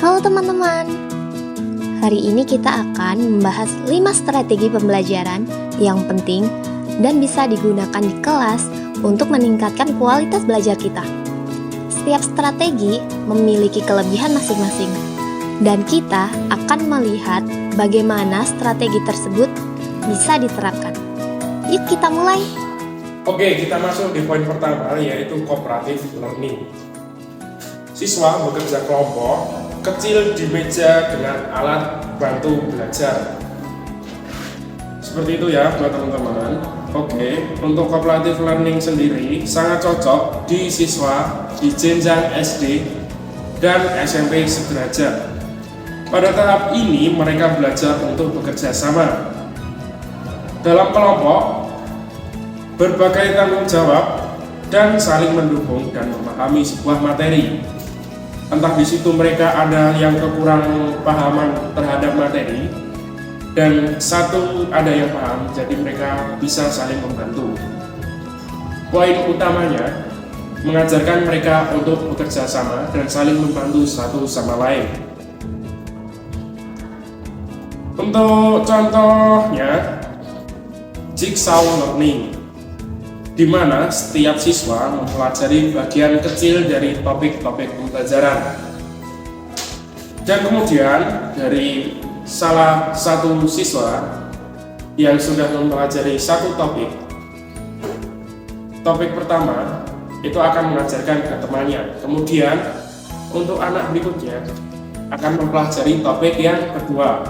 Halo teman-teman, hari ini kita akan membahas 5 strategi pembelajaran yang penting dan bisa digunakan di kelas untuk meningkatkan kualitas belajar kita. Setiap strategi memiliki kelebihan masing-masing, dan kita akan melihat bagaimana strategi tersebut bisa diterapkan. Yuk kita mulai. Oke, kita masuk di poin pertama, yaitu cooperative learning. Siswa bekerja kelompok kecil di meja dengan alat bantu belajar. Seperti itu ya buat teman-teman. Oke, untuk cooperative learning sendiri sangat cocok di siswa di jenjang SD dan SMP sederajat. Pada tahap ini mereka belajar untuk bekerja sama dalam kelompok, berbagai tanggung jawab, dan saling mendukung dan memahami sebuah materi. Entah di situ mereka ada yang kekurangan pahaman terhadap materi dan satu ada yang paham, jadi mereka bisa saling membantu. Poin utamanya mengajarkan mereka untuk bekerja sama dan saling membantu satu sama lain. Untuk contohnya, jigsaw learning, di mana setiap siswa mempelajari bagian kecil dari topik-topik pembelajaran. Dan kemudian dari salah satu siswa yang sudah mempelajari satu topik pertama itu akan mengajarkan ke temannya. Kemudian untuk anak berikutnya akan mempelajari topik yang kedua.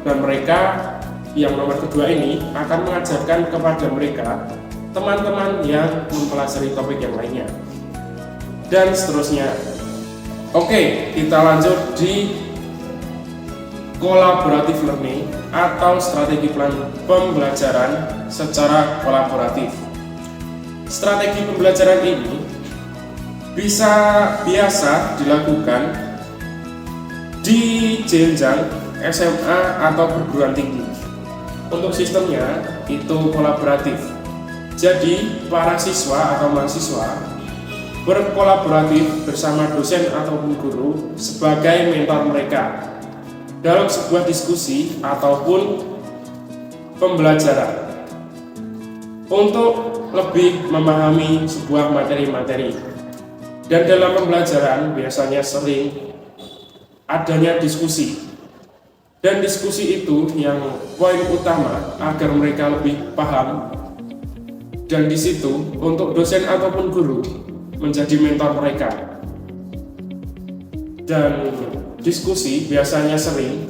Dan mereka yang nomor kedua ini akan mengajarkan kepada mereka teman-teman yang mempelajari topik yang lainnya, dan seterusnya. Oke, kita lanjut di collaborative learning atau strategi pembelajaran secara kolaboratif. Strategi pembelajaran ini biasa dilakukan di jenjang SMA atau perguruan tinggi. Untuk sistemnya itu kolaboratif. Jadi, para siswa atau mahasiswa berkolaboratif bersama dosen ataupun guru sebagai mentor mereka dalam sebuah diskusi ataupun pembelajaran untuk lebih memahami sebuah materi-materi. Dan dalam pembelajaran biasanya sering adanya diskusi. Dan diskusi itu yang poin utama agar mereka lebih paham. Dan di situ untuk dosen ataupun guru menjadi mentor mereka. Dan diskusi biasanya sering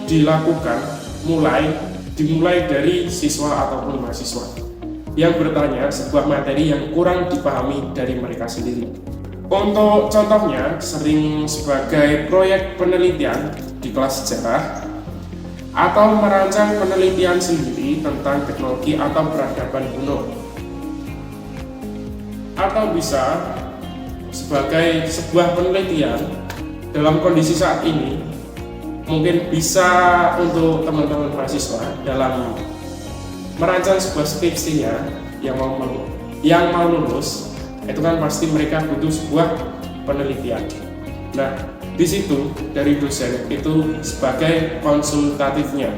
dilakukan dimulai dari siswa ataupun mahasiswa yang bertanya sebuah materi yang kurang dipahami dari mereka sendiri. Untuk contohnya sering sebagai proyek penelitian di kelas sejarah atau merancang penelitian sendiri tentang teknologi atau peradaban kuno, atau bisa sebagai sebuah penelitian dalam kondisi saat ini. Mungkin bisa untuk teman-teman mahasiswa dalam merancang sebuah skripsinya yang mau lulus, itu kan pasti mereka butuh sebuah penelitian. Nah, di situ dari dosen itu sebagai konsultatifnya.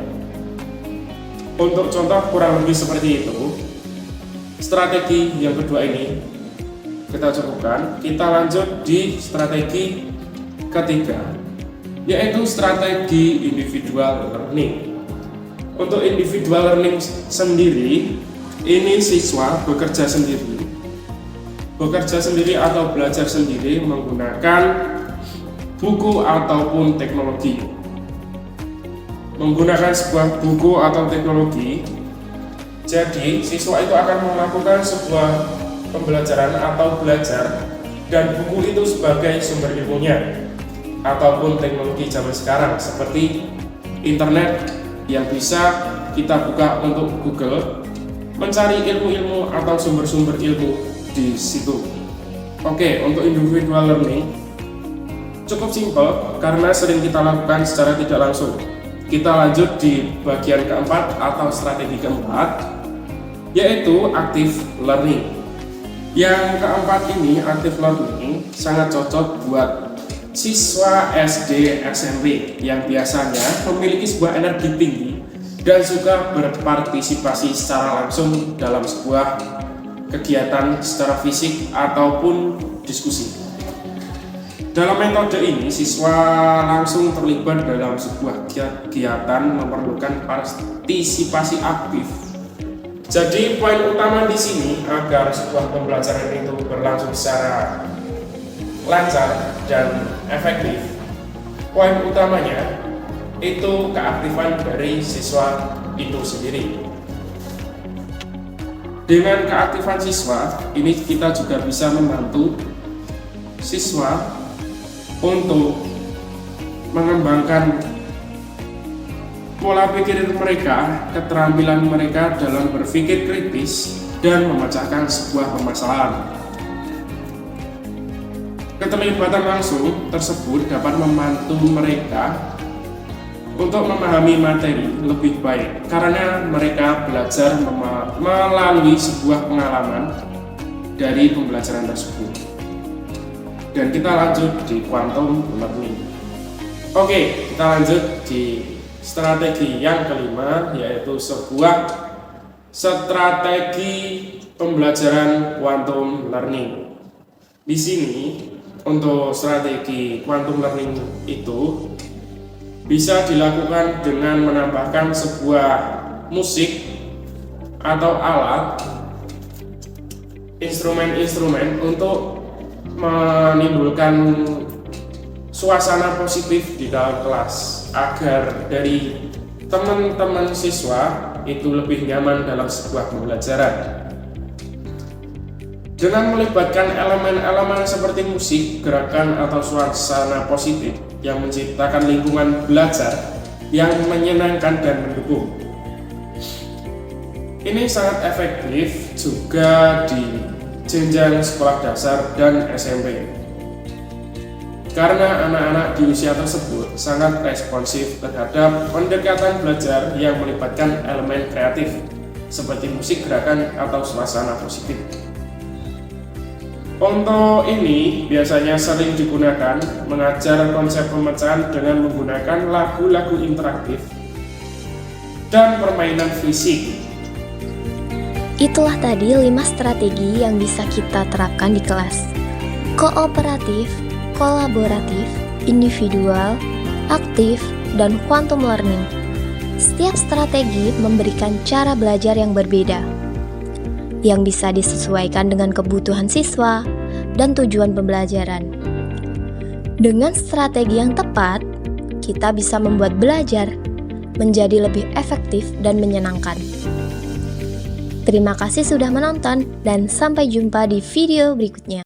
Untuk contoh kurang lebih seperti itu. Strategi yang kedua ini kita cukupkan. Kita lanjut di strategi ketiga, yaitu strategi individual learning. Untuk individual learning sendiri, ini siswa bekerja sendiri atau belajar sendiri menggunakan buku ataupun teknologi. Menggunakan sebuah buku atau teknologi, jadi siswa itu akan melakukan sebuah pembelajaran atau belajar, dan buku itu sebagai sumber ilmunya, ataupun teknologi zaman sekarang seperti internet yang bisa kita buka untuk Google, mencari ilmu-ilmu atau sumber-sumber ilmu di situ. Oke, untuk individual learning cukup simpel karena sering kita lakukan secara tidak langsung. Kita lanjut di bagian keempat atau strategi keempat, yaitu active learning. Yang keempat ini, active learning, sangat cocok buat siswa SD, SMP yang biasanya memiliki sebuah energi tinggi dan suka berpartisipasi secara langsung dalam sebuah kegiatan secara fisik ataupun diskusi. Dalam metode ini, siswa langsung terlibat dalam sebuah kegiatan memerlukan partisipasi aktif. Jadi poin utama di sini agar sebuah pembelajaran itu berlangsung secara lancar dan efektif, poin utamanya itu keaktifan dari siswa itu sendiri. Dengan keaktifan siswa ini, kita juga bisa membantu siswa untuk mengembangkan pola pikir mereka, keterampilan mereka dalam berpikir kritis dan memecahkan sebuah permasalahan. Keterlibatan langsung tersebut dapat membantu mereka untuk memahami materi lebih baik karena mereka belajar melalui sebuah pengalaman dari pembelajaran tersebut. Dan kita lanjut di quantum learning. Oke, kita lanjut di strategi yang kelima, yaitu sebuah strategi pembelajaran quantum learning. Di sini untuk strategi quantum learning itu bisa dilakukan dengan menambahkan sebuah musik atau alat, instrumen-instrumen untuk menimbulkan suasana positif di dalam kelas agar dari teman-teman siswa itu lebih nyaman dalam sebuah pembelajaran. Dengan melibatkan elemen-elemen seperti musik, gerakan, atau suasana positif yang menciptakan lingkungan belajar yang menyenangkan dan mendukung. Ini sangat efektif juga di jenjang sekolah dasar dan SMP. Karena anak-anak di usia tersebut sangat responsif terhadap pendekatan belajar yang melibatkan elemen kreatif seperti musik, gerakan, atau suasana positif. Untuk ini biasanya sering digunakan mengajar konsep pemecahan dengan menggunakan lagu-lagu interaktif dan permainan fisik. Itulah tadi 5 strategi yang bisa kita terapkan di kelas. Kooperatif, kolaboratif, individual, aktif, dan quantum learning. Setiap strategi memberikan cara belajar yang berbeda, yang bisa disesuaikan dengan kebutuhan siswa dan tujuan pembelajaran. Dengan strategi yang tepat, kita bisa membuat belajar menjadi lebih efektif dan menyenangkan. Terima kasih sudah menonton dan sampai jumpa di video berikutnya.